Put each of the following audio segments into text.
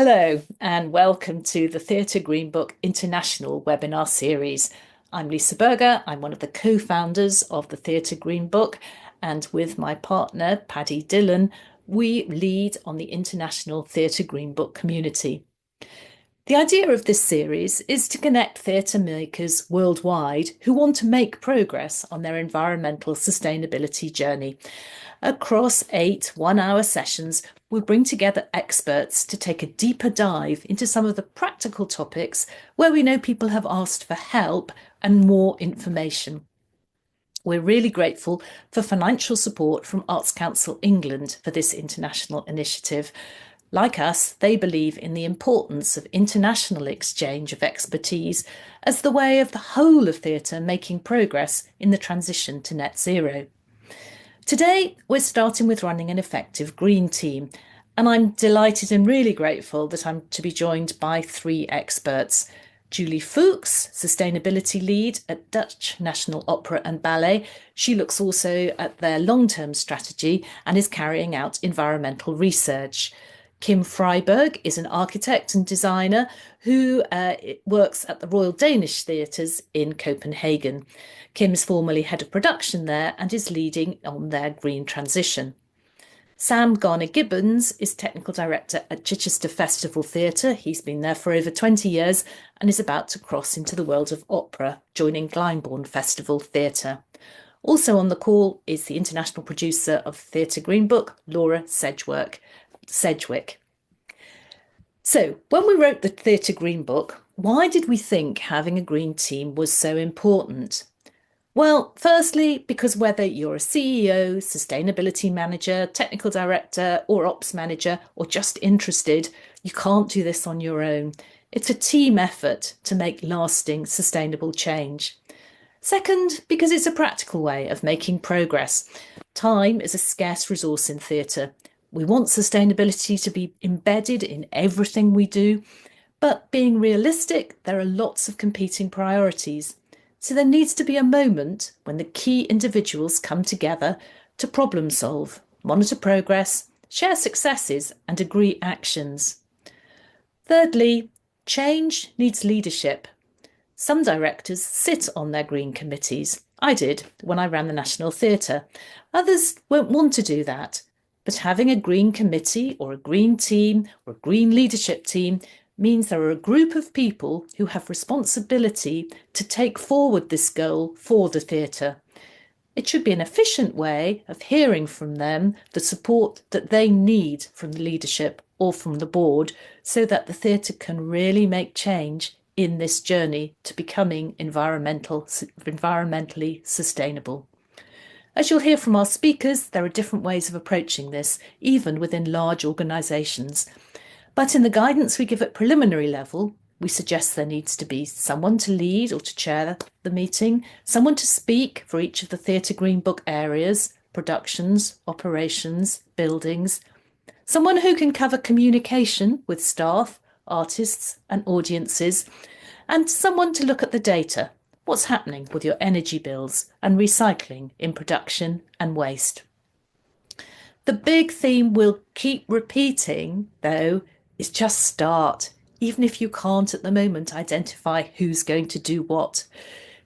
Hello and welcome to the Theatre Green Book International webinar series. I'm Lisa Berger, I'm one of the co-founders of the Theatre Green Book, and with my partner Paddy Dillon, we lead on the International Theatre Green Book community. The idea of this series is to connect theatre makers worldwide who want to make progress on their environmental sustainability journey. Across 8 one-hour sessions, we'll bring together experts to take a deeper dive into some of the practical topics where we know people have asked for help and more information. We're really grateful for financial support from Arts Council England for this international initiative. Like us, they believe in the importance of international exchange of expertise as the way of the whole of theatre making progress in the transition to net zero. Today, we're starting with running an effective green team, and I'm delighted and really grateful that I'm to be joined by 3 experts. Julie Fuchs, Sustainability Lead at Dutch National Opera and Ballet. She looks also at their long-term strategy and is carrying out environmental research. Kim Fridbjørg is an architect and designer who works at the Royal Danish Theatres in Copenhagen. Kim is formerly head of production there and is leading on their green transition. Sam Garner-Gibbons is technical director at Chichester Festival Theatre. He's been there for over 20 years and is about to cross into the world of opera, joining Glyndebourne Festival Theatre. Also on the call is the international producer of Theatre Green Book, Laura Sedgwick. So, when we wrote the Theatre Green Book, why did we think having a green team was so important? Well, firstly, because whether you're a CEO, sustainability manager, technical director, or ops manager, or just interested, you can't do this on your own. It's a team effort to make lasting, sustainable change. Second, because it's a practical way of making progress. Time is a scarce resource in theatre. We want sustainability to be embedded in everything we do, but being realistic, there are lots of competing priorities. So there needs to be a moment when the key individuals come together to problem solve, monitor progress, share successes, and agree actions. Thirdly, change needs leadership. Some directors sit on their green committees. I did when I ran the National Theatre. Others won't want to do that. But having a green committee or a green team or a green leadership team means there are a group of people who have responsibility to take forward this goal for the theatre. It should be an efficient way of hearing from them the support that they need from the leadership or from the board so that the theatre can really make change in this journey to becoming environmentally sustainable. As you'll hear from our speakers, there are different ways of approaching this, even within large organisations. But in the guidance we give at preliminary level, we suggest there needs to be someone to lead or to chair the meeting, someone to speak for each of the Theatre Green Book areas, productions, operations, buildings, someone who can cover communication with staff, artists and audiences, and someone to look at the data. What's happening with your energy bills and recycling in production and waste? The big theme we'll keep repeating, though, is just start, even if you can't at the moment identify who's going to do what.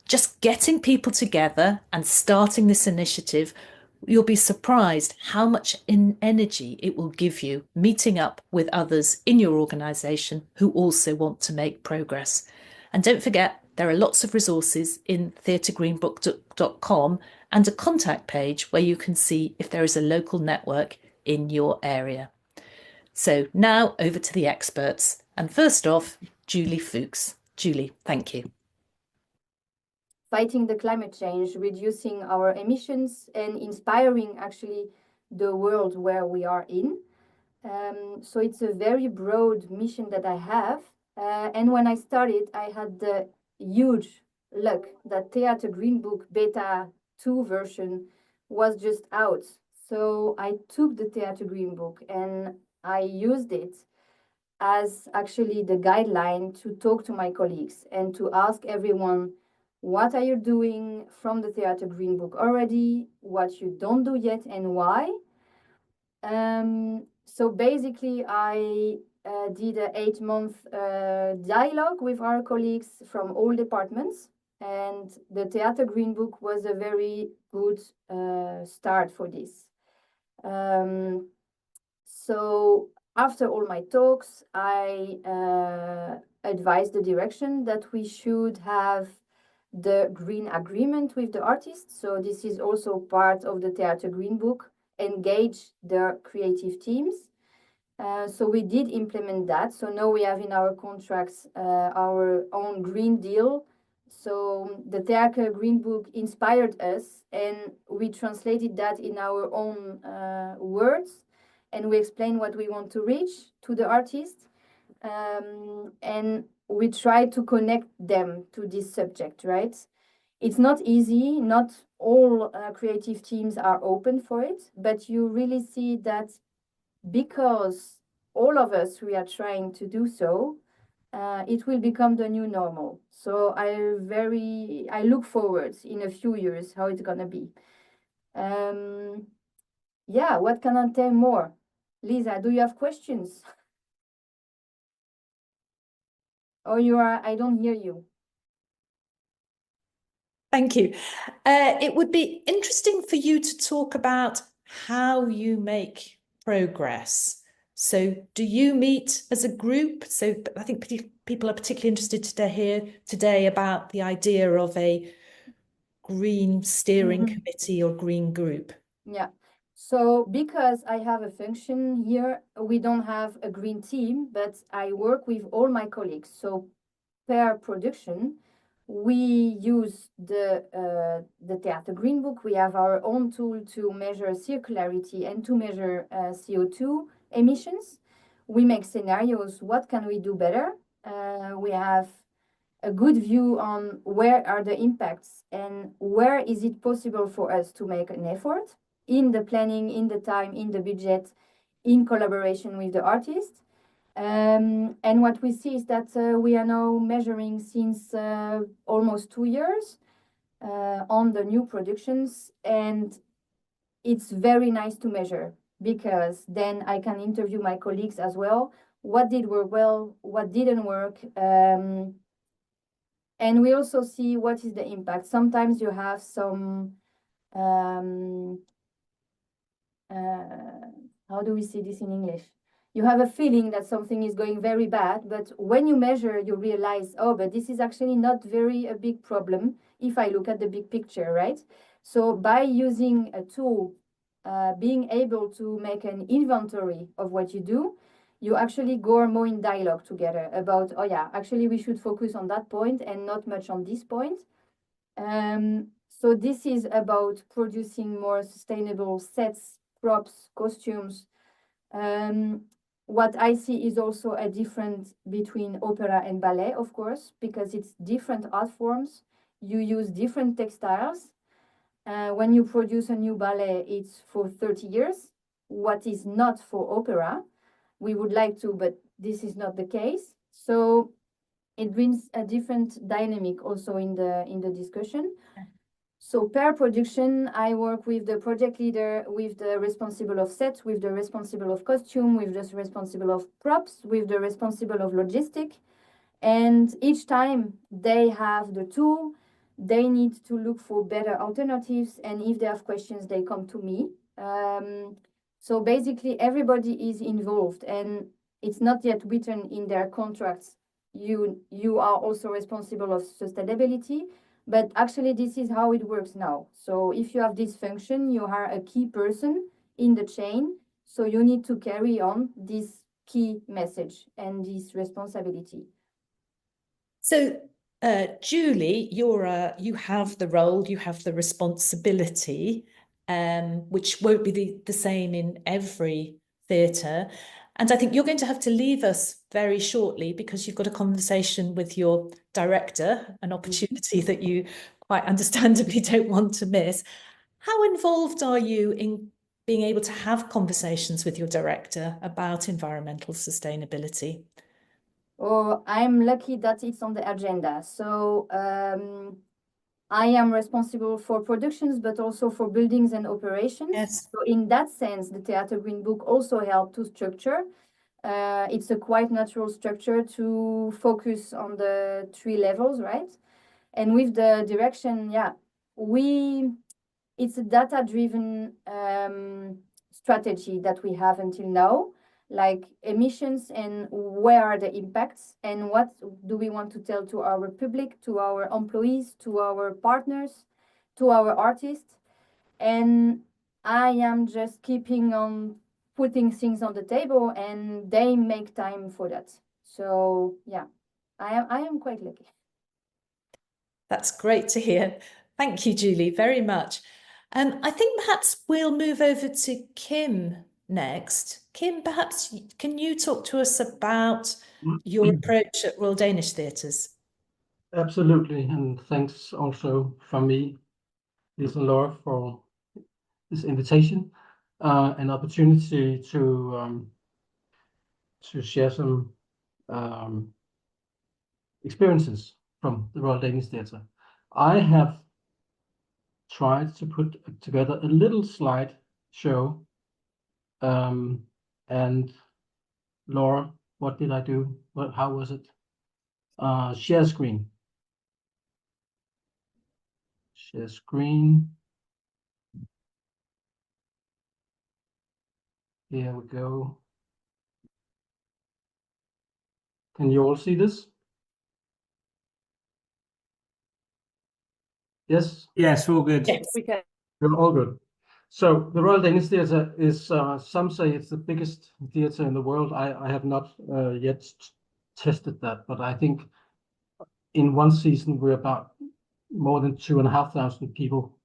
Just getting people together and starting this initiative, you'll be surprised how much energy it will give you meeting up with others in your organisation who also want to make progress. And don't forget, there are lots of resources in theatregreenbook.com and a contact page where you can see if there is a local network in your area. So now over to the experts. And first off, Julie Fuchs. Julie, thank you. Fighting the climate change, reducing our emissions and inspiring actually the world where we are in. So it's a very broad mission that I have. And when I started, I had the huge luck that Theatre Green Book Beta 2 version was just out. So I took the Theatre Green Book and I used it as actually the guideline to talk to my colleagues and to ask everyone, what are you doing from the Theatre Green Book already, what you don't do yet and why. So basically I did an 8-month dialogue with our colleagues from all departments. And the Theater Green Book was a very good start for this. So after all my talks, I advised the direction that we should have the green agreement with the artists. So this is also part of the Theater Green Book, engage the creative teams. So we did implement that. So now we have in our contracts our own Green Deal. So the Theater Green Book inspired us, and we translated that in our own words, and we explained what we want to reach to the artists. And we try to connect them to this subject, right? It's not easy. Not all creative teams are open for it, but you really see that because all of us, we are trying to do so, it will become the new normal. So I look forward in a few years how it's gonna be. Yeah, what can I tell more? Lisa, do you have questions? Or I don't hear you. Thank you. It would be interesting for you to talk about how you make progress. So do you meet as a group? So I think people are particularly interested to hear today about the idea of a green steering committee or green group. Yeah. So because I have a function here, we don't have a green team, but I work with all my colleagues. So per production, we use the Theater Green Book. We have our own tool to measure circularity and to measure CO2 emissions. We make scenarios. What can we do better? We have a good view on where are the impacts and where is it possible for us to make an effort in the planning, in the time, in the budget, in collaboration with the artist. And what we see is that we are now measuring since almost 2 years on the new productions, and it's very nice to measure because then I can interview my colleagues as well. What did work well, what didn't work, and we also see what is the impact. Sometimes you have some, how do we see this in English? You have a feeling that something is going very bad, but when you measure, you realize, oh, but this is actually not a big problem if I look at the big picture, right? So by using a tool, being able to make an inventory of what you do, you actually go more in dialogue together about, oh yeah, actually we should focus on that point and not much on this point. So this is about producing more sustainable sets, props, costumes. What I see is also a difference between opera and ballet, of course, because it's different art forms. You use different textiles. When you produce a new ballet, it's for 30 years. What is not for opera, we would like to, but this is not the case. So it brings a different dynamic also in the discussion. So per production, I work with the project leader, with the responsible of set, with the responsible of costume, with the responsible of props, with the responsible of logistic. And each time they have the tool, they need to look for better alternatives. And if they have questions, they come to me. So basically, everybody is involved, and it's not yet written in their contracts. You are also responsible of sustainability. But actually, this is how it works now. So if you have this function, you are a key person in the chain. So you need to carry on this key message and this responsibility. So, Julie, you have the role, you have the responsibility, which won't be the same in every theatre. And I think you're going to have to leave us very shortly because you've got a conversation with your director, an opportunity that you quite understandably don't want to miss. How involved are you in being able to have conversations with your director about environmental sustainability? Oh, I'm lucky that it's on the agenda. So I am responsible for productions, but also for buildings and operations. Yes. So in that sense, the Theater Green Book also helped to structure. it's a quite natural structure to focus on the 3 levels, right? And with the direction, it's a data-driven strategy that we have until now, like emissions and where are the impacts and what do we want to tell to our public, to our employees, to our partners, to our artists. And I am just keeping on putting things on the table and they make time for that. So yeah, I am quite lucky. That's great to hear. Thank you, Julie, very much. I think perhaps we'll move over to Kim next. Kim, perhaps can you talk to us about your approach at Royal Danish Theatres? Absolutely, and thanks also from me, Lisa and Laura, for this invitation, an opportunity to share some experiences from the Royal Danish Theatre. I have tried to put together a little slide show, and Laura, what did I do? How was it? Share screen. Share screen. Here we go. Can you all see this? Yes? Yes, all good. Yes, we can. You're all good. So the Royal Danish Theatre is, some say it's the biggest theatre in the world. I have not yet tested that, but I think in one season we're about more than 2,500 people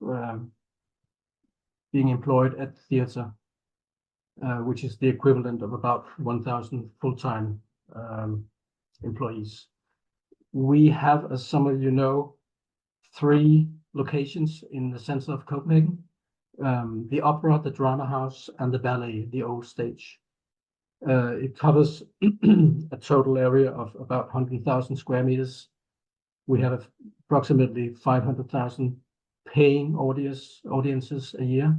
being employed at the theatre, which is the equivalent of about 1,000 full-time employees. We have, as some of you know, 3 locations in the center of Copenhagen, the opera, the drama house, and the ballet, the old stage. It covers a total area of about 100,000 square meters. We have approximately 500,000 paying audiences a year.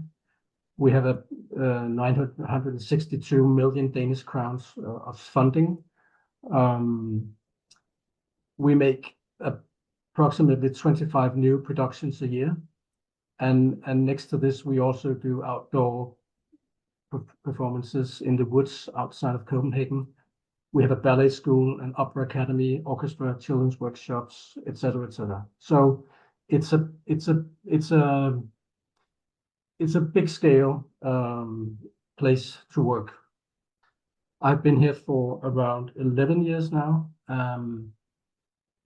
We have a 962 million Danish crowns of funding. We make approximately 25 new productions a year. And next to this, we also do outdoor performances in the woods outside of Copenhagen. We have a ballet school, an opera academy, orchestra, children's workshops, etc., etc. So it's a big scale place to work. I've been here for around 11 years now,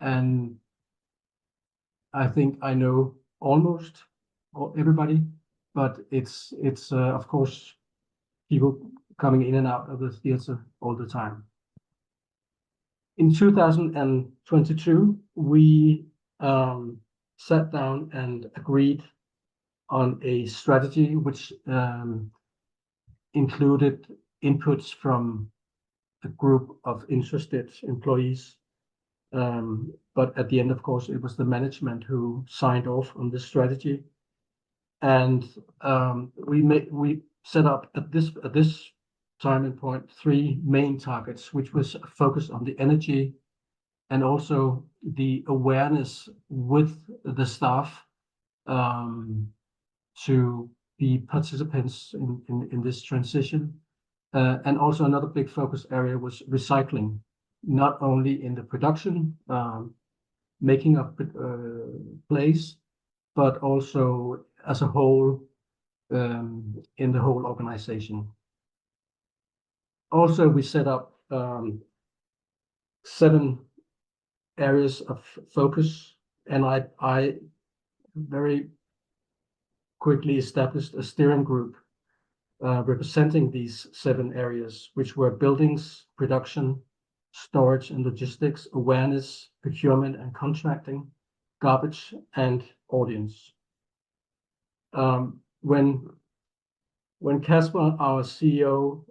and I think I know almost everybody, but it's of course people coming in and out of the theatre all the time. In 2022, we sat down and agreed on a strategy which included inputs from a group of interested employees. But at the end, of course, it was the management who signed off on this strategy. And we set up at this time and point 3 main targets, which was focused on the energy and also the awareness with the staff to be participants in this transition. And also another big focus area was recycling, not only in the production, making of plays, but also as a whole in the whole organization. Also, we set up 7 areas of focus, and I very quickly established a steering group representing these 7 areas, which were buildings, production, storage and logistics, awareness, procurement and contracting, garbage, and audience. When Kasper, our CEO,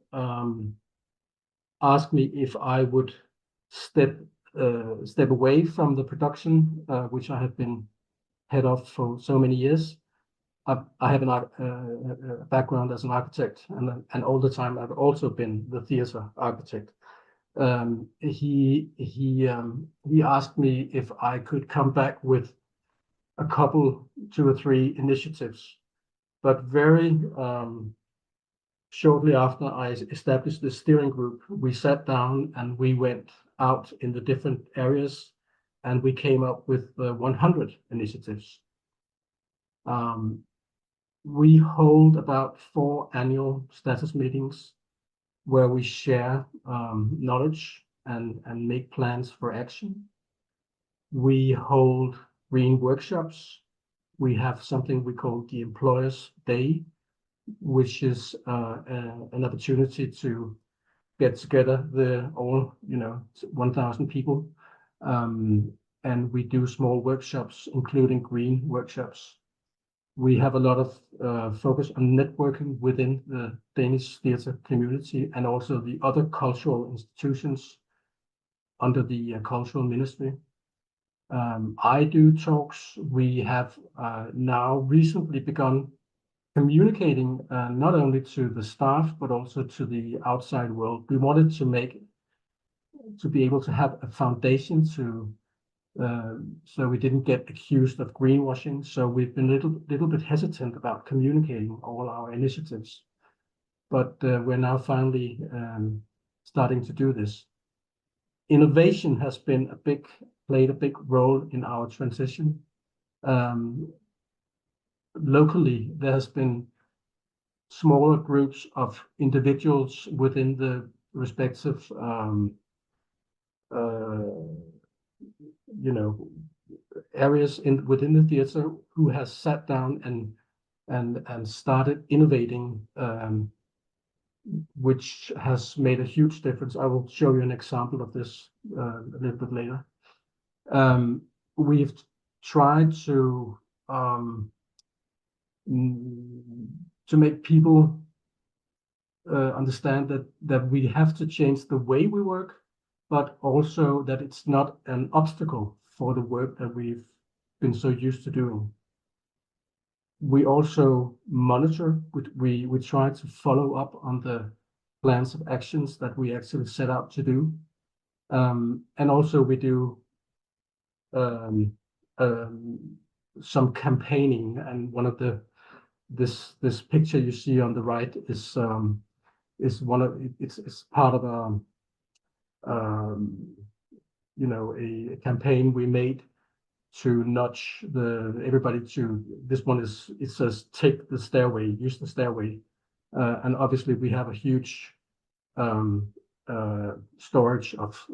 asked me if I would step away from the production, which I have been head of for so many years, I have a background as an architect, and all the time I've also been the theater architect. He asked me if I could come back with a couple, 2 or 3 initiatives, but very shortly after I established the steering group, we sat down and we went out in the different areas, and we came up with 100 initiatives. We hold about 4 annual status meetings where we share knowledge and make plans for action. We hold green workshops. We have something we call the Employers' Day, which is an opportunity to get together all 1,000 people, and we do small workshops, including green workshops. We have a lot of focus on networking within the Danish theatre community and also the other cultural institutions under the cultural ministry. I do talks. We have now recently begun communicating not only to the staff but also to the outside world. We wanted to be able to have a foundation so we didn't get accused of greenwashing. So we've been a little bit hesitant about communicating all our initiatives, but we're now finally starting to do this. Innovation has played a big role in our transition. Locally, there has been smaller groups of individuals within the respective areas within the theater who has sat down and started innovating, which has made a huge difference. I will show you an example of this a little bit later. We've tried to make people understand that we have to change the way we work, but also that it's not an obstacle for the work that we've been so used to doing. We also monitor. We try to follow up on the plans of actions that we actually set out to do, and also we do some campaigning. And one of this picture you see on the right is it's part of a campaign we made to nudge everybody to. This one it says take the stairway, use the stairway, and obviously we have a huge storage of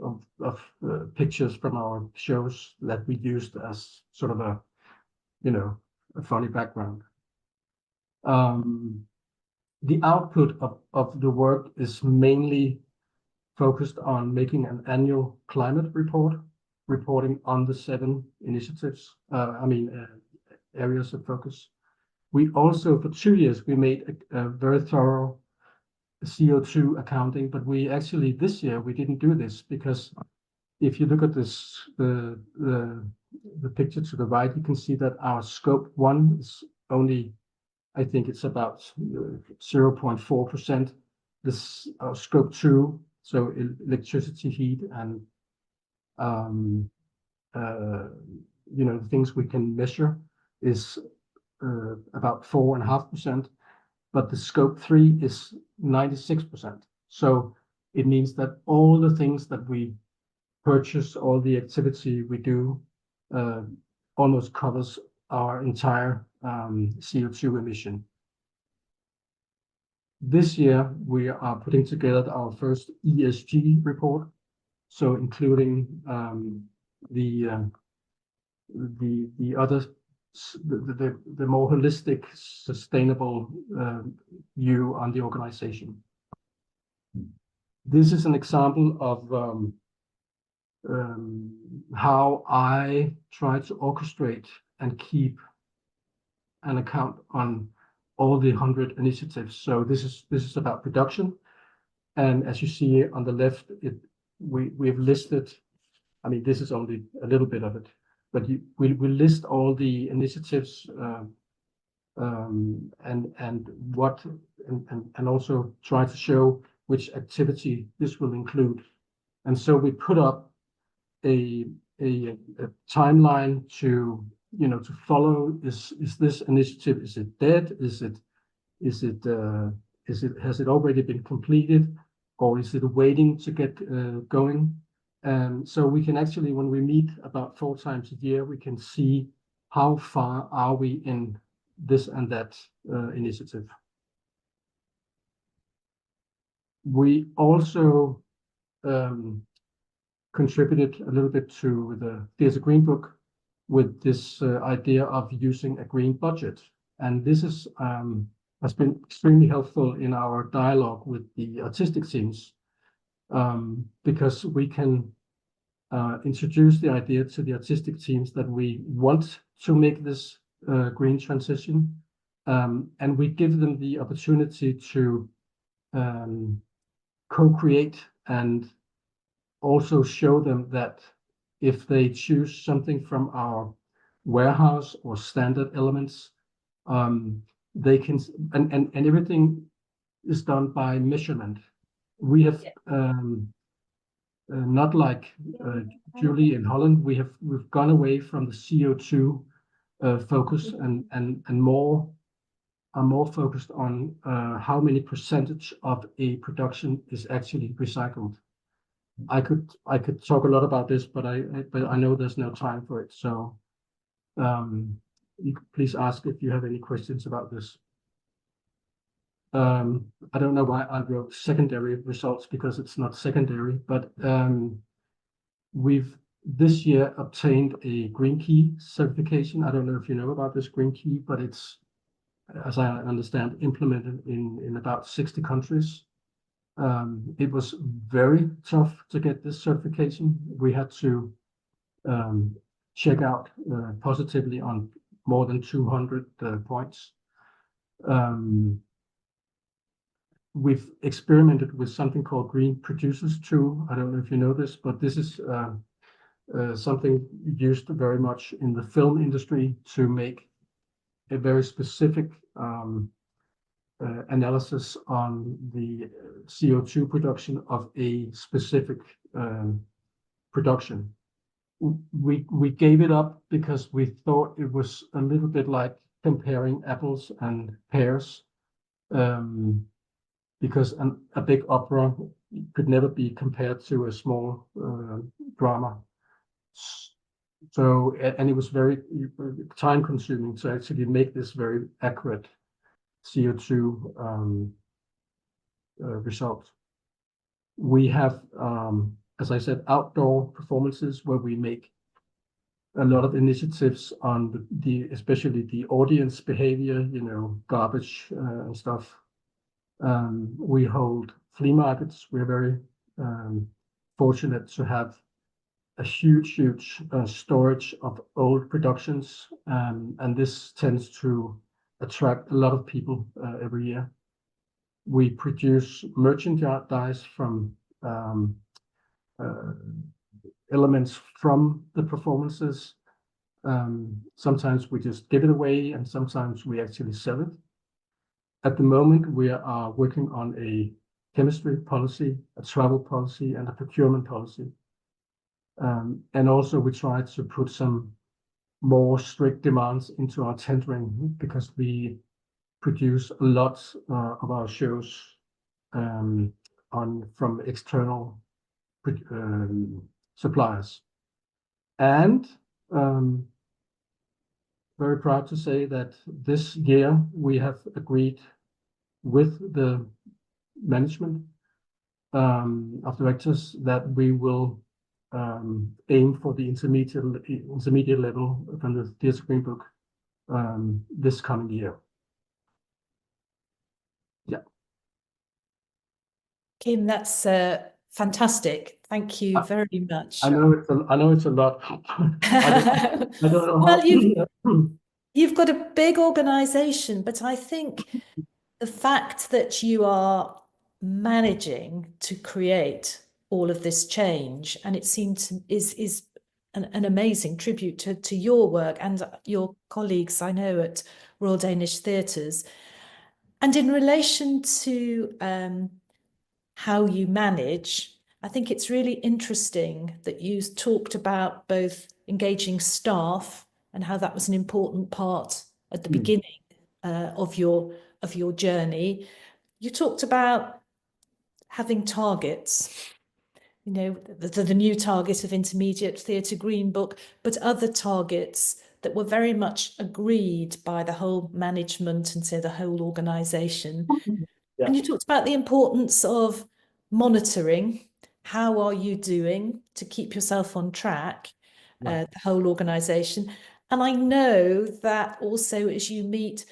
pictures from our shows that we used as sort of a funny background. The output of the work is mainly focused on making an annual climate reporting on the 7 initiatives, areas of focus. We also, for 2 years, we made a very thorough CO2 accounting, but we actually, this year, we didn't do this because if you look at this, the picture to the right, you can see that our scope 1 is only, I think it's about 0.4%. This scope 2, so electricity, heat, and the things we can measure, is about 4.5%, but the scope 3 is 96%. So it means that all the things that we purchase, all the activity we do, almost covers our entire CO2 emission. This year, we are putting together our first ESG report, so including the more holistic, sustainable view on the organization. This is an example of how I try to orchestrate and keep an account on all the 100 initiatives. So this is about production, and as you see on the left, we've listed. I mean, this is only a little bit of it, but we list all the initiatives and also try to show which activity this will include. And so we put up a timeline to follow. Is this initiative, is it dead? Has it already been completed, or is it waiting to get going? So we can actually, when we meet about 4 times a year, we can see how far are we in this and that initiative. We also contributed a little bit to the Theatre Green Book with this idea of using a green budget. And this is has been extremely helpful in our dialogue with the artistic teams, because we can introduce the idea to the artistic teams that we want to make this green transition, and we give them the opportunity to co-create and also show them that if they choose something from our warehouse or standard elements, they can, and everything is done by measurement. We have not like Julie in Holland. We've gone away from the CO2 focus and are more focused on how many percentage of a production is actually recycled. I could talk a lot about this, but I know there's no time for it. So you could please ask if you have any questions about this. I don't know why I wrote secondary results, because it's not secondary, but we've this year obtained a Green Key certification. I don't know if you know about this Green Key, but it's, as I understand, implemented in about 60 countries. It was very tough to get this certification. We had to check out positively on more than 200 points. We've experimented with something called Green Producers Tool. I don't know if you know this, but this is something used very much in the film industry to make a very specific analysis on the CO2 production of a specific production. We gave it up because we thought it was a little bit like comparing apples and pears, because a big opera could never be compared to a small drama. So, and it was very time consuming to actually make this very accurate CO2 result. We have, as I said, outdoor performances where we make a lot of initiatives on especially the audience behavior, garbage and stuff. We hold flea markets. We're very fortunate to have a huge storage of old productions, and this tends to attract a lot of people every year. We produce merchandise from elements from the performances. Sometimes we just give it away, and sometimes we actually sell it. At the moment, we are working on a chemistry policy, a travel policy, and a procurement policy. And also we try to put some more strict demands into our tendering, because we produce a lot of our shows from external suppliers. And very proud to say that this year we have agreed with the management of directors that we will aim for the intermediate level from the Theatre Green Book this coming year. Yeah. Kim, that's fantastic. Thank you very much. I know it's a lot. I don't know Well, how. You've got a big organization, but I think the fact that you are managing to create all of this change, and it seems is an amazing tribute to your work and your colleagues, I know, at Royal Danish Theatres. And in relation to how you manage, I think it's really interesting that you talked about both engaging staff and how that was an important part at the beginning of your journey. You talked about having targets, you know, the new target of Intermediate Theatre Green Book, but other targets that were very much agreed by the whole management and so the whole organisation. Yeah. And you talked about the importance of monitoring. How are you doing to keep yourself on track, the whole organisation? And I know that also as you meet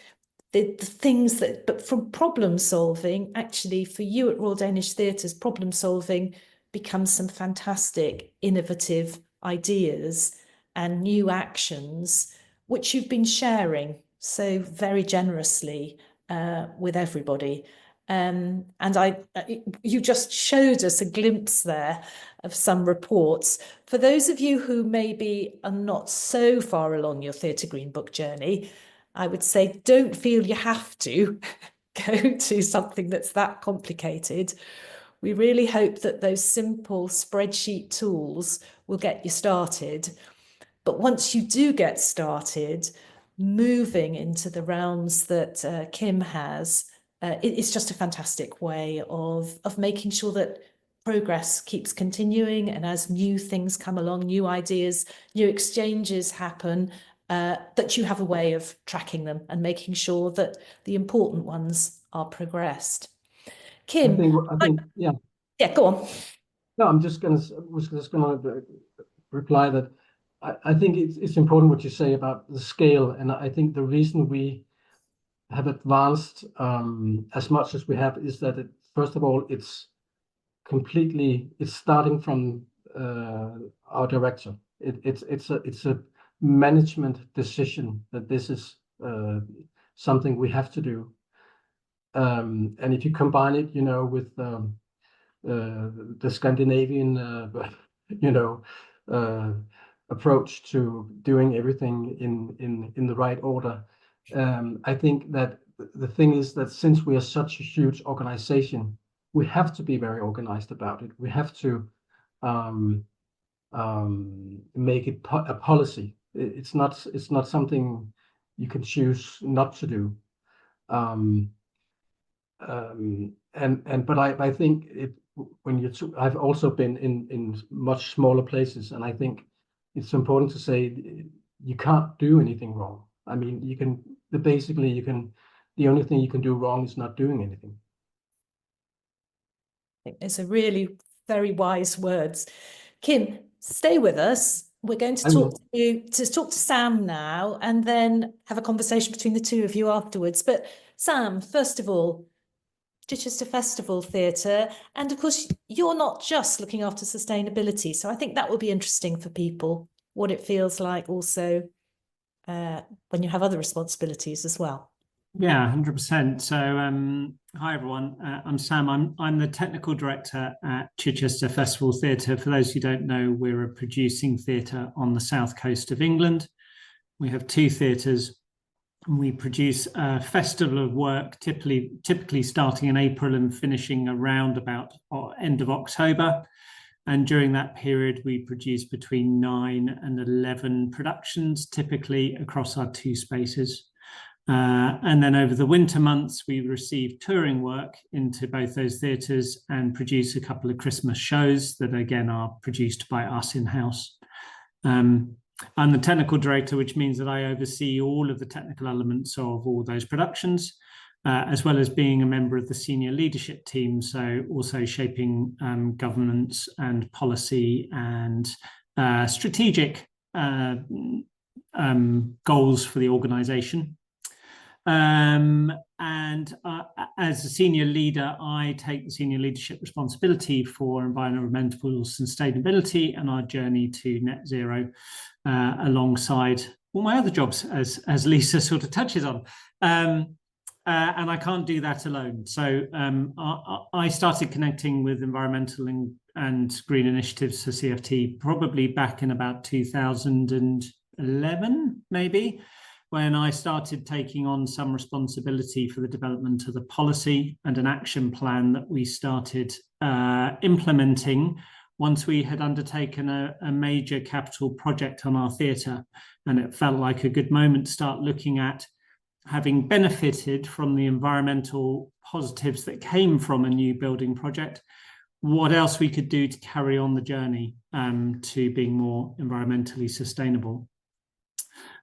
the things that, but from problem solving, actually for you at Royal Danish Theatres, problem solving becomes some fantastic, innovative ideas and new actions, which you've been sharing so very generously with everybody. And you just showed us a glimpse there of some reports. For those of you who maybe are not so far along your Theatre Green Book journey, I would say don't feel you have to go to something that's that complicated. We really hope that those simple spreadsheet tools will get you started. But once you do get started, moving into the realms that Kim has, it's just a fantastic way of making sure that progress keeps continuing. And as new things come along, new ideas, new exchanges happen, that you have a way of tracking them and making sure that the important ones are progressed. Kim, I think, yeah. Yeah, go on. No, was just gonna reply that I think it's important what you say about the scale, and I think the reason we have advanced as much as we have is that first of all, it's starting from our director. It's a management decision that this is something we have to do, and if you combine it, you know, with the Scandinavian, approach to doing everything in the right order. I think that the thing is that since we are such a huge organization, we have to be very organized about it. We have to make it a policy. It's not something you can choose not to do. But I think I've also been in much smaller places, and I think it's important to say you can't do anything wrong. I mean, the only thing you can do wrong is not doing anything. I think those are really very wise words. Kim, stay with us. We're going to talk to Sam now, and then have a conversation between the two of you afterwards. But Sam, first of all, Chichester Festival Theatre, and of course you're not just looking after sustainability, so I think that will be interesting for people, what it feels like also when you have other responsibilities as well. Yeah, 100%. So hi everyone, I'm Sam. I'm the technical director at Chichester Festival Theatre. For those who don't know, we're a producing theatre on the south coast of England. We have 2 theatres. We produce a festival of work, typically starting in April and finishing around about end of October. And during that period, we produce between 9 and 11 productions, typically across our 2 spaces. And then over the winter months, we receive touring work into both those theatres and produce a couple of Christmas shows that again are produced by us in-house. I'm the technical director, which means that I oversee all of the technical elements of all those productions, as well as being a member of the senior leadership team. So also shaping governance and policy and strategic goals for the organisation. And as a senior leader, I take the senior leadership responsibility for environmental sustainability and our journey to net zero, alongside all my other jobs, as Lisa sort of touches on. And I can't do that alone. So I started connecting with environmental and green initiatives for CFT probably back in about 2011, maybe. when I started taking on some responsibility for the development of the policy and an action plan that we started implementing once we had undertaken a major capital project on our theatre. And it felt like a good moment to start looking at, having benefited from the environmental positives that came from a new building project, what else we could do to carry on the journey to being more environmentally sustainable.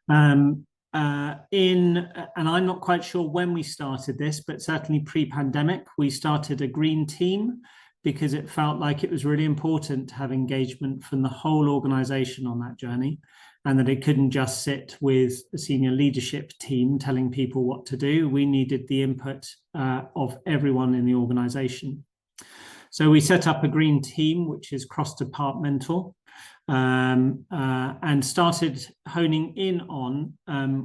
And I'm not quite sure when we started this, but certainly pre-pandemic, we started a green team because it felt like it was really important to have engagement from the whole organisation on that journey, and that it couldn't just sit with a senior leadership team telling people what to do. We needed the input of everyone in the organisation. So we set up a green team, which is cross-departmental, and started honing in on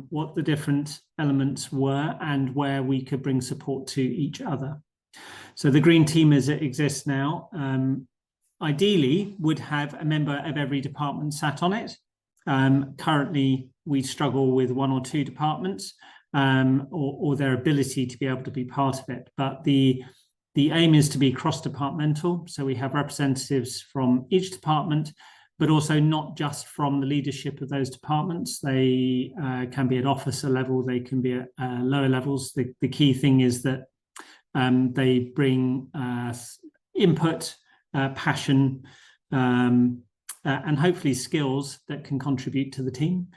what the different elements were and where we could bring support to each other. So the green team as it exists now, ideally would have a member of every department sat on it. Currently, we struggle with one or two departments or their ability to be able to be part of it. But the aim is to be cross-departmental. So we have representatives from each department, but also not just from the leadership of those departments. They can be at officer level, they can be at lower levels. The key thing is that they bring input, passion, and hopefully skills that can contribute to the team.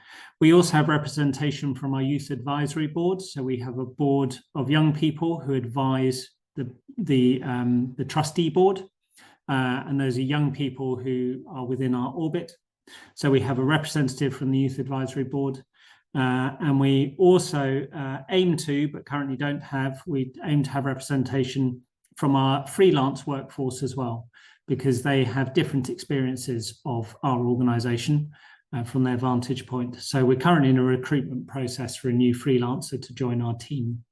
We also have representation from our youth advisory board. So we have a board of young people who advise the trustee board, and those are young people who are within our orbit. So we have a representative from the youth advisory board, and we also aim to, but currently don't have, we aim to have representation from our freelance workforce as well, because they have different experiences of our organisation from their vantage point. So we're currently in a recruitment process for a new freelancer to join our team.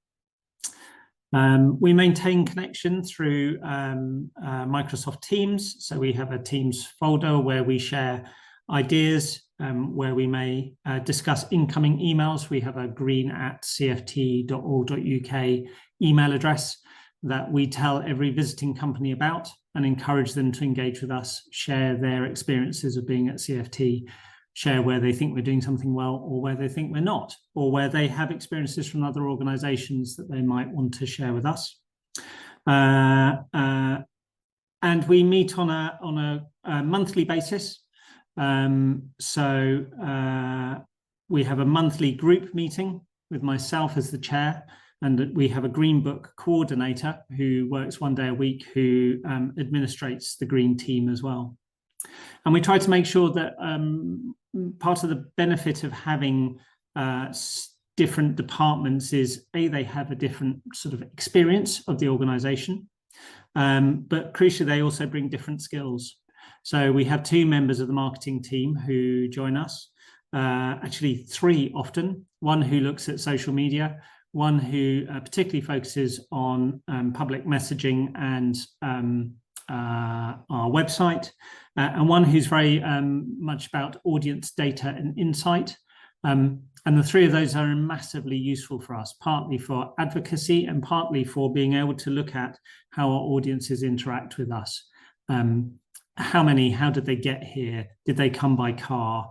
We maintain connection through Microsoft Teams. So we have a Teams folder where we share ideas, where we may discuss incoming emails. We have a green@cft.org.uk email address that we tell every visiting company about and encourage them to engage with us, share their experiences of being at CFT, share where they think we're doing something well or where they think we're not, or where they have experiences from other organisations that they might want to share with us. And we meet on a monthly basis. So we have a monthly group meeting with myself as the chair, and we have a Green Book coordinator who works one day a week, who administrates the Green team as well. And we try to make sure that part of the benefit of having different departments is, A, they have a different sort of experience of the organisation, but crucially, they also bring different skills. So we have 2 members of the marketing team who join us, actually 3 often, one who looks at social media, one who particularly focuses on public messaging and our website, and one who's very much about audience data and insight. And the 3 of those are massively useful for us, partly for advocacy and partly for being able to look at how our audiences interact with us. How did they get here? Did they come by car?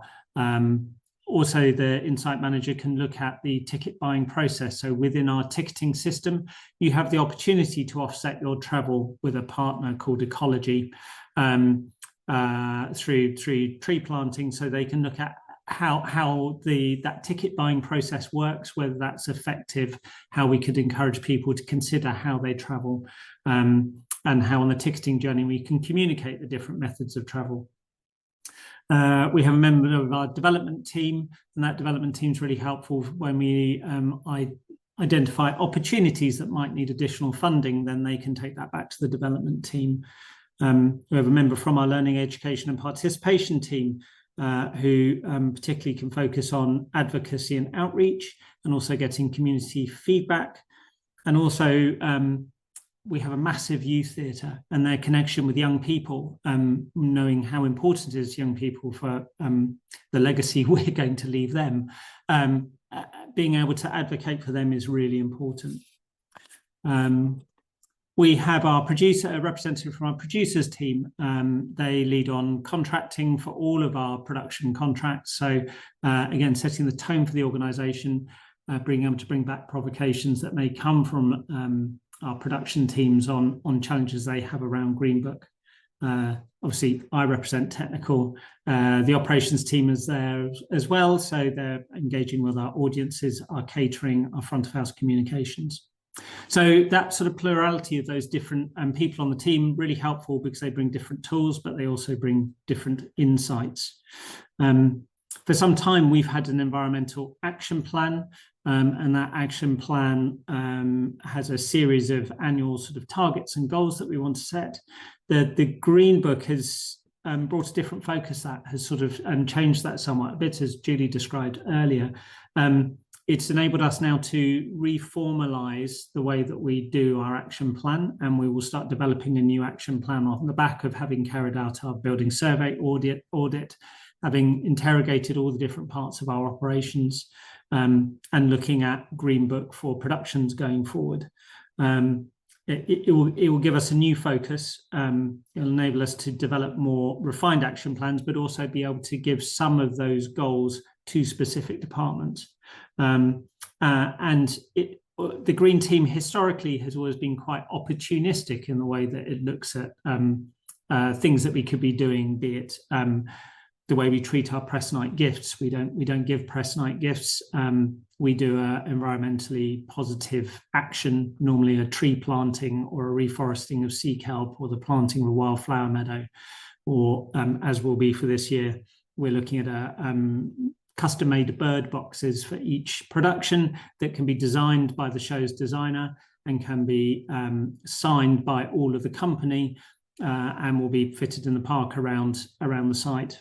Also, the Insight Manager can look at the ticket buying process. So within our ticketing system, you have the opportunity to offset your travel with a partner called Ecology through tree planting. So they can look at how that ticket buying process works, whether that's effective, how we could encourage people to consider how they travel, and how on the ticketing journey we can communicate the different methods of travel. We have a member of our development team, and that development team is really helpful when we identify opportunities that might need additional funding. Then they can take that back to the development team. We have a member from our learning, education and participation team who particularly can focus on advocacy and outreach, and also getting community feedback. And also we have a massive youth theatre, and their connection with young people, knowing how important it is to young people for the legacy we're going to leave them, being able to advocate for them is really important. We have our producer, a representative from our producers team. They lead on contracting for all of our production contracts. So again, setting the tone for the organisation, being able to bring back provocations that may come from our production teams on challenges they have around Green Book. Obviously, I represent technical. The operations team is there as well, so they're engaging with our audiences, our catering, our front of house communications. So that sort of plurality of those different people on the team really helpful because they bring different tools, but they also bring different insights. For some time, we've had an environmental action plan, and that action plan has a series of annual sort of targets and goals that we want to set. The Green Book has brought a different focus that has sort of changed that somewhat a bit, as Julie described earlier. It's enabled us now to reformalise the way that we do our action plan, and we will start developing a new action plan on the back of having carried out our building survey audit, having interrogated all the different parts of our operations, and looking at Green Book for productions going forward. It will give us a new focus. It'll enable us to develop more refined action plans, but also be able to give some of those goals to specific departments. The Green Team historically has always been quite opportunistic in the way that it looks at things that we could be doing, be it the way we treat our press night gifts. We don't give press night gifts. We do an environmentally positive action, normally a tree planting or a reforesting of sea kelp or the planting of a wildflower meadow, or as will be for this year, we're looking at a custom-made bird boxes for each production that can be designed by the show's designer and can be signed by all of the company and will be fitted in the park around the site.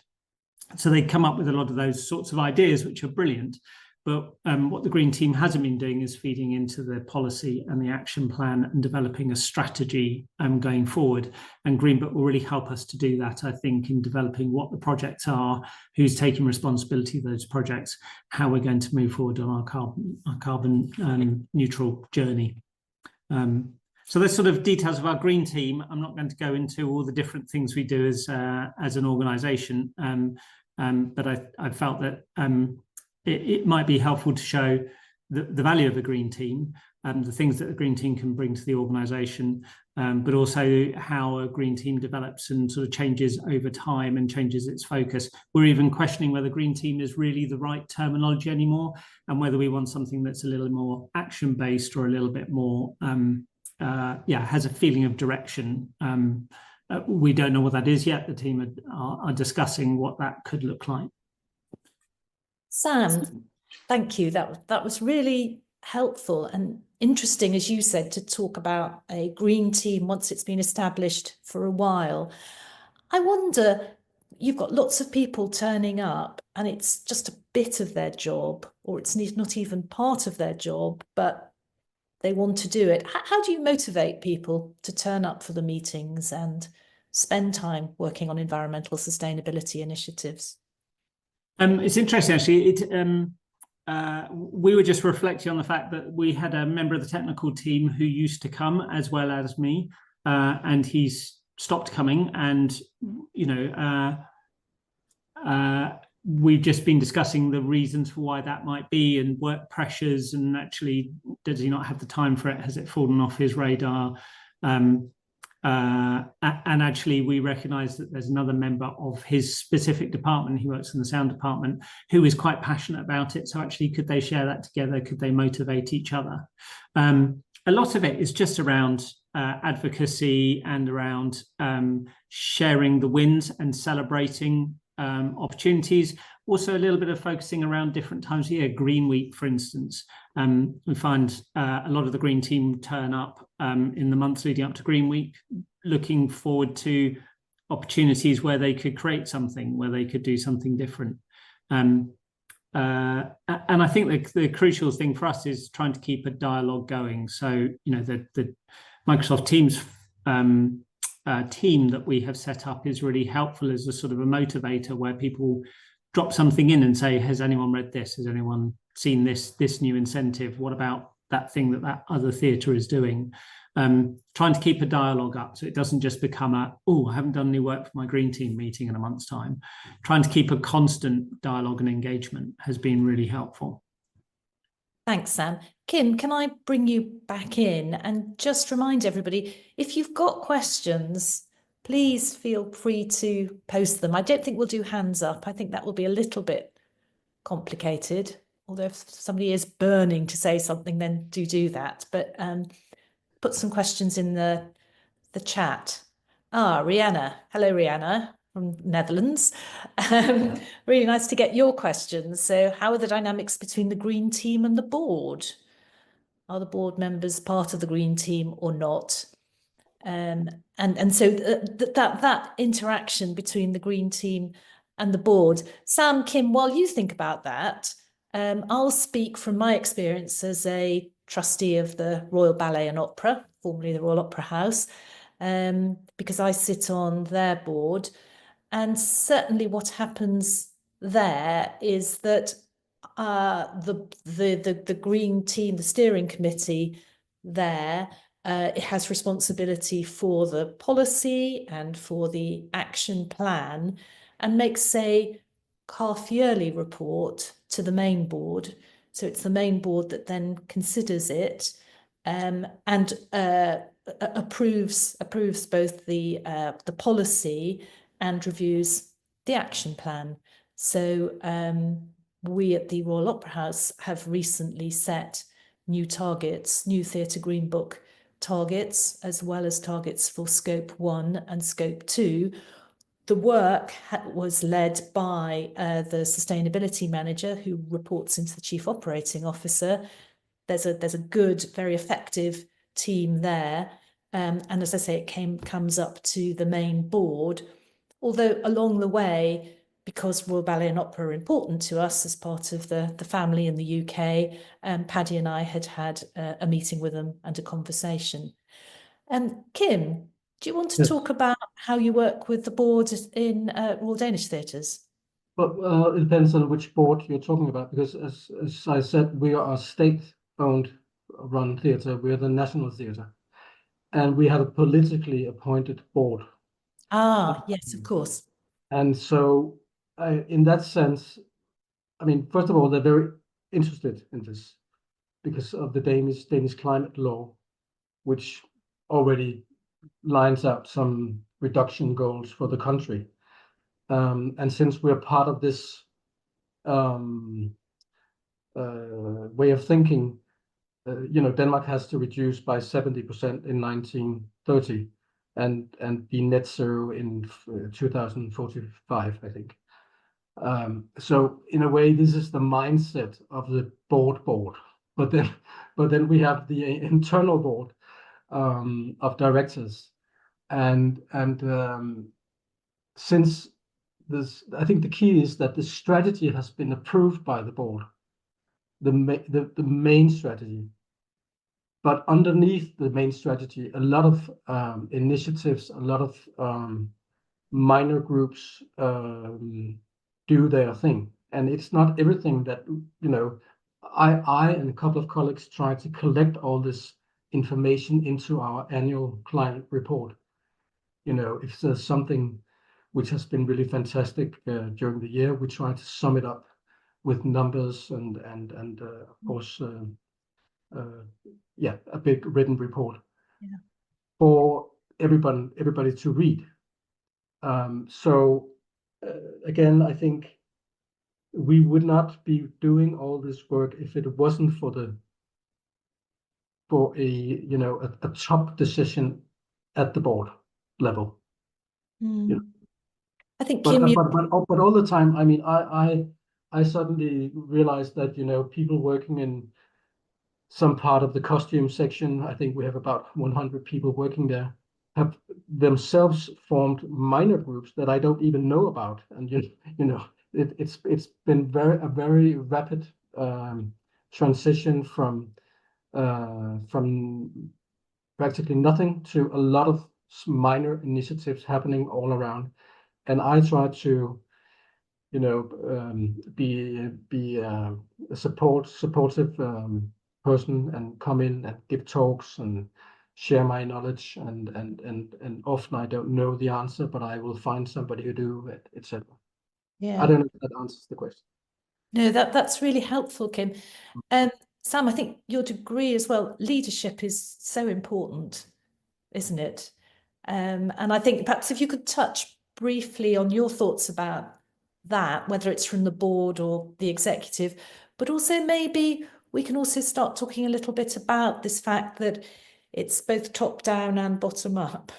So they come up with a lot of those sorts of ideas, which are brilliant. But what the Green Team hasn't been doing is feeding into the policy and the action plan and developing a strategy going forward. And Green Book will really help us to do that, I think, in developing what the projects are, who's taking responsibility for those projects, how we're going to move forward on our carbon neutral journey. So there's sort of details of our Green Team. I'm not going to go into all the different things we do as an organisation, but I felt that it might be helpful to show the value of a Green Team, the things that the Green Team can bring to the organisation, but also how a Green Team develops and sort of changes over time and changes its focus. We're even questioning whether Green Team is really the right terminology anymore, and whether we want something that's a little more action-based or a little bit more, has a feeling of direction. We don't know what that is yet. The team are discussing what that could look like. Sam, thank you. That was really helpful and interesting, as you said, to talk about a Green Team once it's been established for a while. I wonder, you've got lots of people turning up and it's just a bit of their job, or it's not even part of their job, but they want to do it. How do you motivate people to turn up for the meetings and spend time working on environmental sustainability initiatives? It's interesting, actually. We were just reflecting on the fact that we had a member of the technical team who used to come, as well as me, and he's stopped coming. And, we've just been discussing the reasons for why that might be, and work pressures, and actually, does he not have the time for it? Has it fallen off his radar? And actually, we recognise that there's another member of his specific department, he works in the sound department, who is quite passionate about it. So actually, could they share that together? Could they motivate each other? A lot of it is just around advocacy and around sharing the wins and celebrating opportunities. Also, a little bit of focusing around different times of year. Green Week, for instance. We find a lot of the Green Team turn up in the months leading up to Green Week, looking forward to opportunities where they could create something, where they could do something different. And I think the crucial thing for us is trying to keep a dialogue going. So, the Microsoft Teams team that we have set up is really helpful as a sort of a motivator, where people drop something in and say, has anyone read this? Has anyone seen this new incentive? What about that thing that other theatre is doing? Trying to keep a dialogue up so it doesn't just become I haven't done any work for my green team meeting in a month's time. Trying to keep a constant dialogue and engagement has been really helpful. Thanks, Sam. Kim, can I bring you back in and just remind everybody, if you've got questions, please feel free to post them. I don't think we'll do hands up. I think that will be a little bit complicated. Although if somebody is burning to say something, then do that. But put some questions in the chat. Rihanna. Hello, Rihanna from Netherlands. Really nice to get your questions. So how are the dynamics between the Green team and the board? Are the board members part of the Green team or not? And so that interaction between the Green team and the board. Sam, Kim, while you think about that, I'll speak from my experience as a trustee of the Royal Ballet and Opera, formerly the Royal Opera House, because I sit on their board. And certainly what happens there is that the Green team, the steering committee there, it has responsibility for the policy and for the action plan, and makes a half-yearly report to the main board. So it's the main board that then considers it and approves both the policy and reviews the action plan. So we at the Royal Opera House have recently set new targets, new Theatre Green Book targets, as well as targets for Scope 1 and Scope 2. The work was led by the sustainability manager, who reports into the chief operating officer. There's a good, very effective team there. And as I say, it comes up to the main board. Although along the way, because Royal Ballet and Opera are important to us as part of the family in the UK, Paddy and I had a meeting with them and a conversation. Kim, do you want to talk about how you work with the board in Royal Danish Theatres? Well, it depends on which board you're talking about, because as I said, we are a state-owned run theatre. We're the National Theatre, and we have a politically appointed board. Yes, of course. And so in that sense, I mean, first of all, they're very interested in this because of the Danish climate law, which already lines out some reduction goals for the country. And since we're part of this way of thinking, Denmark has to reduce by 70% in 1930 and be net zero in 2045, I think. So in a way, this is the mindset of the board. But then we have the internal board of directors, and since this, I think the key is that the strategy has been approved by the board, the main strategy. But underneath the main strategy, a lot of initiatives, a lot of minor groups do their thing, and it's not everything that I and a couple of colleagues try to collect all this information into our annual climate report. If there's something which has been really fantastic during the year, we try to sum it up with numbers and of course a big written report for everybody to read. So again, I think we would not be doing all this work if it wasn't for a top decision at the board level. I think but Kim, all the time, I mean, I suddenly realized that people working in some part of the costume section, I think we have about 100 people working there, have themselves formed minor groups that I don't even know about, and it's been a very rapid transition from practically nothing to a lot of minor initiatives happening all around. And I try to you know, be a supportive person and come in and give talks and share my knowledge, and often I don't know the answer, but I will find somebody who do, etc. Yeah. I don't know if that answers the question. No, that's really helpful, Kim. Sam, I think your degree as well, leadership is so important, isn't it? And I think perhaps if you could touch briefly on your thoughts about that, whether it's from the board or the executive, but also maybe we can also start talking a little bit about this fact that it's both top down and bottom up.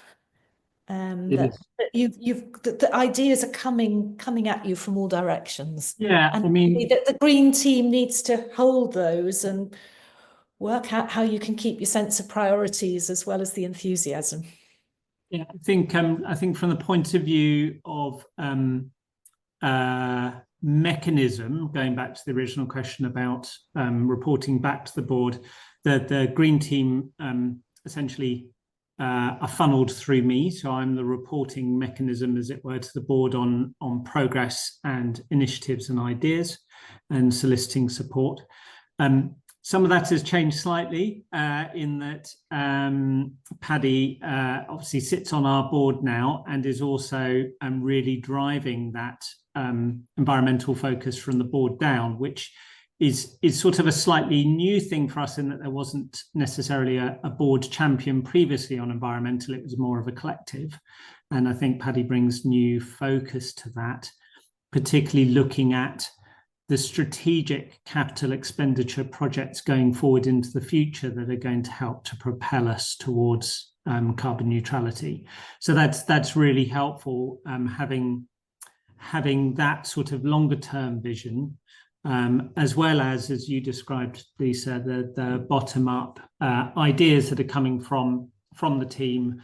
That the ideas are coming at you from all directions. Yeah, and I mean, that the green team needs to hold those and work out how you can keep your sense of priorities as well as the enthusiasm. Yeah, I think from the point of view of mechanism, going back to the original question about reporting back to the board, the green team essentially are funneled through me. So I'm the reporting mechanism, as it were, to the board on progress and initiatives and ideas and soliciting support. Some of that has changed slightly in that Paddy obviously sits on our board now and is also really driving that environmental focus from the board down, which is sort of a slightly new thing for us in that there wasn't necessarily a board champion previously on environmental. It was more of a collective. And I think Paddy brings new focus to that, particularly looking at the strategic capital expenditure projects going forward into the future that are going to help to propel us towards carbon neutrality. So that's really helpful, having that sort of longer term vision, as well as you described, Lisa, the bottom up ideas that are coming from the team,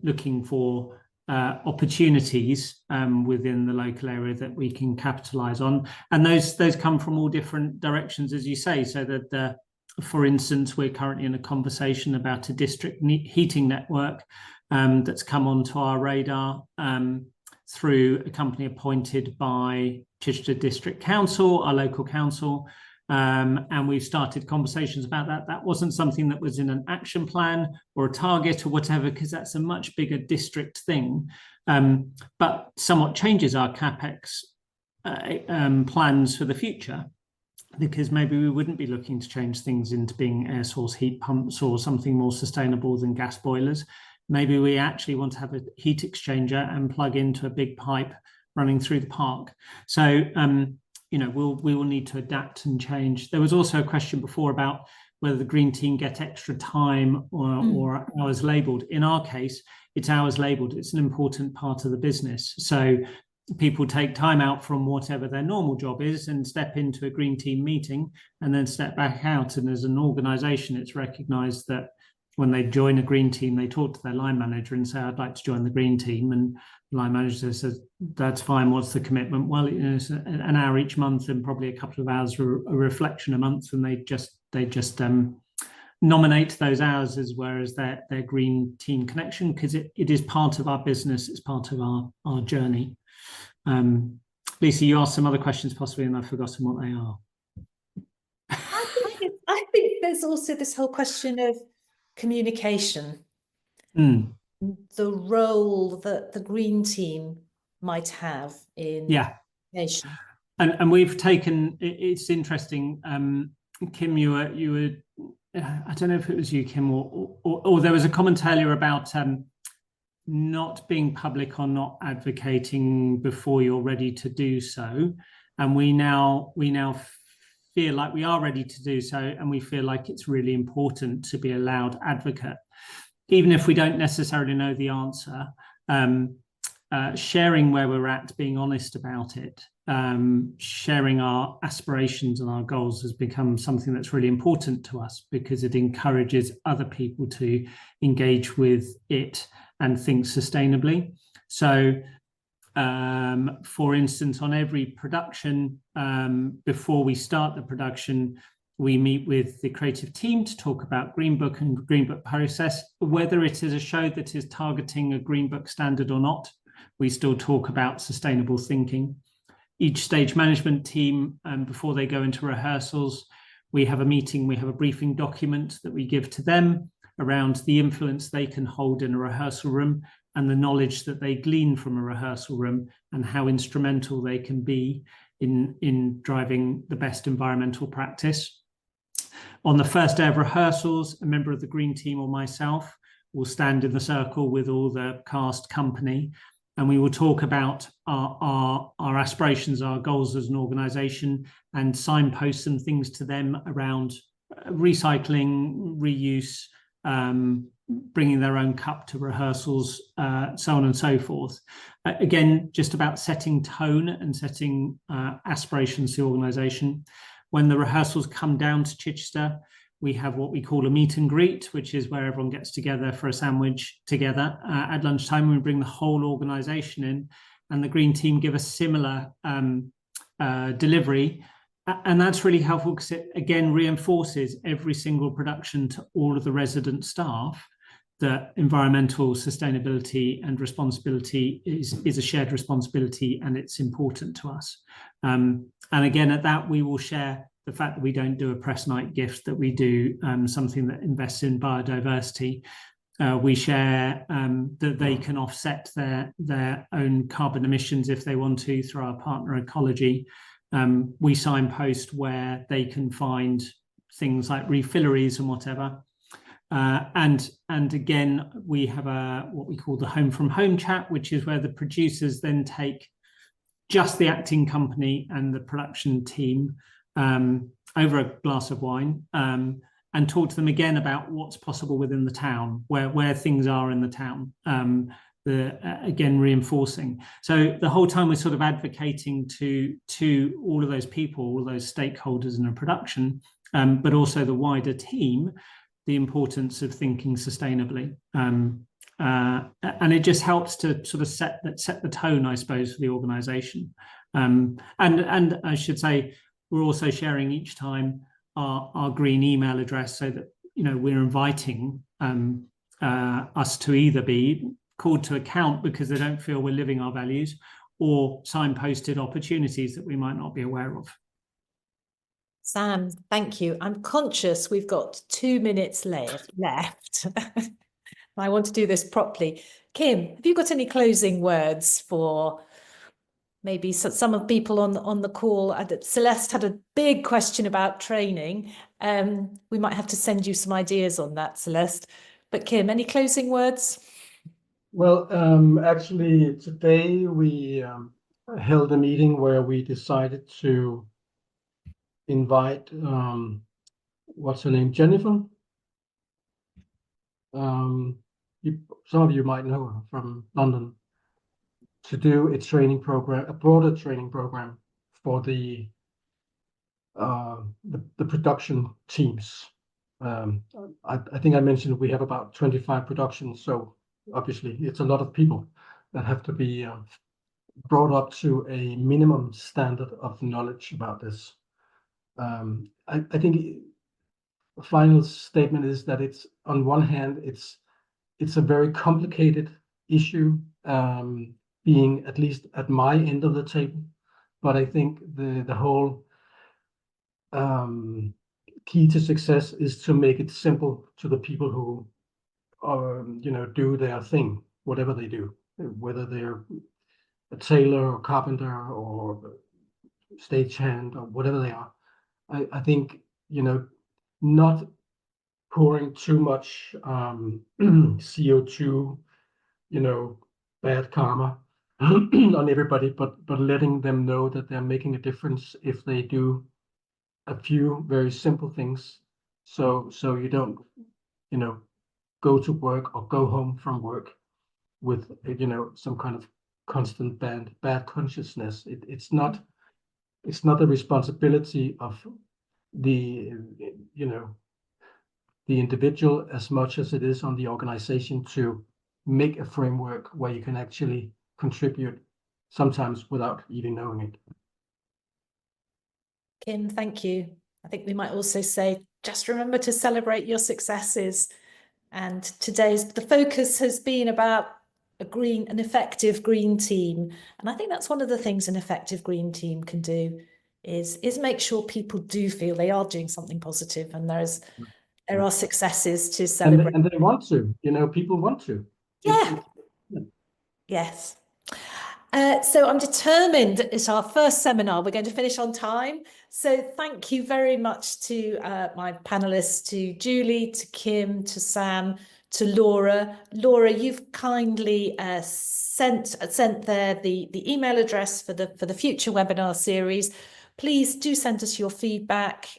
looking for opportunities within the local area that we can capitalize on, and those come from all different directions, as you say. So that for instance, we're currently in a conversation about a district heating network that's come onto our radar through a company appointed by Chichester District Council, our local council, and we've started conversations about that. That wasn't something that was in an action plan or a target or whatever, because that's a much bigger district thing, but somewhat changes our CapEx plans for the future, because maybe we wouldn't be looking to change things into being air source heat pumps or something more sustainable than gas boilers. Maybe we actually want to have a heat exchanger and plug into a big pipe running through the park. So, you know, we will need to adapt and change. There was also a question before about whether the green team get extra time or hours labelled. In our case, it's hours labelled. It's an important part of the business. So people take time out from whatever their normal job is and step into a green team meeting and then step back out. And as an organisation, it's recognised that when they join a green team, they talk to their line manager and say, I'd like to join the green team. And the line manager says, that's fine, what's the commitment? Well, you know, it's an hour each month and probably a couple of hours a reflection a month. And they just nominate those hours as whereas their green team connection, because it is part of our business, it's part of our journey. Lisa, you asked some other questions possibly, and I've forgotten what they are. I think there's also this whole question of communication, the role that the green team might have in communication. And we've taken, it's interesting, Kim, you were I don't know if it was you, Kim, or there was a comment earlier about not being public or not advocating before you're ready to do so. And we now feel like we are ready to do so, and we feel like it's really important to be a loud advocate, even if we don't necessarily know the answer. Sharing where we're at, being honest about it, sharing our aspirations and our goals has become something that's really important to us, because it encourages other people to engage with it and think sustainably. So for instance, on every production, before we start the production, we meet with the creative team to talk about Green Book and Green Book process. Whether it is a show that is targeting a Green Book standard or not, we still talk about sustainable thinking. each stage management team, before they go into rehearsals, we have a meeting, we have a briefing document that we give to them around the influence they can hold in a rehearsal room and the knowledge that they glean from a rehearsal room and how instrumental they can be in driving the best environmental practice. On the first day of rehearsals, a member of the green team or myself will stand in the circle with all the cast company, and we will talk about our aspirations, our goals as an organisation, and signpost some things to them around recycling, reuse, bringing their own cup to rehearsals, so on and so forth. Again, just about setting tone and setting aspirations to the organisation. When the rehearsals come down to Chichester, we have what we call a meet and greet, which is where everyone gets together for a sandwich together. At lunchtime, we bring the whole organisation in, and the green team give a similar delivery. And that's really helpful because it, again, reinforces every single production to all of the resident staff that environmental sustainability and responsibility is a shared responsibility, and it's important to us. And again, at that, we will share the fact that we don't do a press night gift, that we do something that invests in biodiversity. We share that they can offset their own carbon emissions if they want to through our partner Ecology. We signpost where they can find things like refilleries and whatever. And again, we have what we call the home from home chat, which is where the producers then take just the acting company and the production team over a glass of wine and talk to them again about what's possible within the town, where things are in the town. Again, reinforcing. So the whole time we're sort of advocating to all of those people, all those stakeholders in a production, but also the wider team, the importance of thinking sustainably. And it just helps to sort of set the tone, I suppose, for the organisation. And I should say, we're also sharing each time our green email address so that, you know, we're inviting us to either be called to account because they don't feel we're living our values, or signposted opportunities that we might not be aware of. Sam, thank you. I'm conscious we've got 2 minutes left. I want to do this properly. Kim, have you got any closing words for maybe some of the people on the call? Celeste had a big question about training. We might have to send you some ideas on that, Celeste. But Kim, any closing words? Well, actually, today we held a meeting where we decided to invite, what's her name, Jennifer? Some of you might know her from London, to do a training program, a broader training program for the production teams. I think I mentioned we have about 25 productions, so obviously it's a lot of people that have to be brought up to a minimum standard of knowledge about this. I think the final statement is that it's, on one hand, it's a very complicated issue, being at least at my end of the table, but I think the whole key to success is to make it simple to the people who do their thing, whatever they do, whether they're a tailor or carpenter or stagehand or whatever they are. I think, not pouring too much CO2, bad karma on everybody, but letting them know that they're making a difference if they do a few very simple things. So you don't, go to work or go home from work with, some kind of constant bad consciousness. It's not the responsibility of the individual as much as it is on the organization to make a framework where you can actually contribute, sometimes without even knowing it. Kim, thank you. I think we might also say, just remember to celebrate your successes. And the focus has been about an effective green team. And I think that's one of the things an effective green team can do is make sure people do feel they are doing something positive, and there are successes to celebrate. And they want to, people want to. Yeah. Yes. So I'm determined it's our first seminar. We're going to finish on time. So thank you very much to my panelists, to Julie, to Kim, to Sam, to Laura. Laura, you've kindly sent there the email address for the future webinar series. Please do send us your feedback.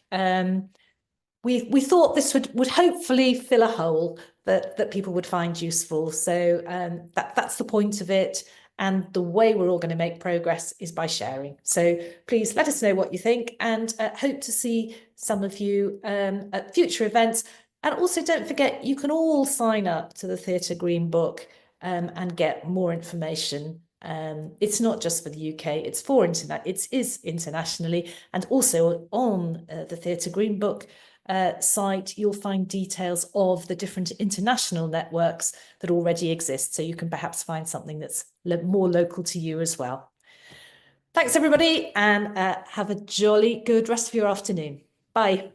We thought this would hopefully fill a hole that people would find useful. So that's the point of it. And the way we're all going to make progress is by sharing. So please let us know what you think, and hope to see some of you at future events. And also don't forget, you can all sign up to the Theatre Green Book and get more information. It's not just for the UK, it's for it is internationally, and also on the Theatre Green Book site, you'll find details of the different international networks that already exist, so you can perhaps find something that's more local to you as well. Thanks everybody, and have a jolly good rest of your afternoon. Bye.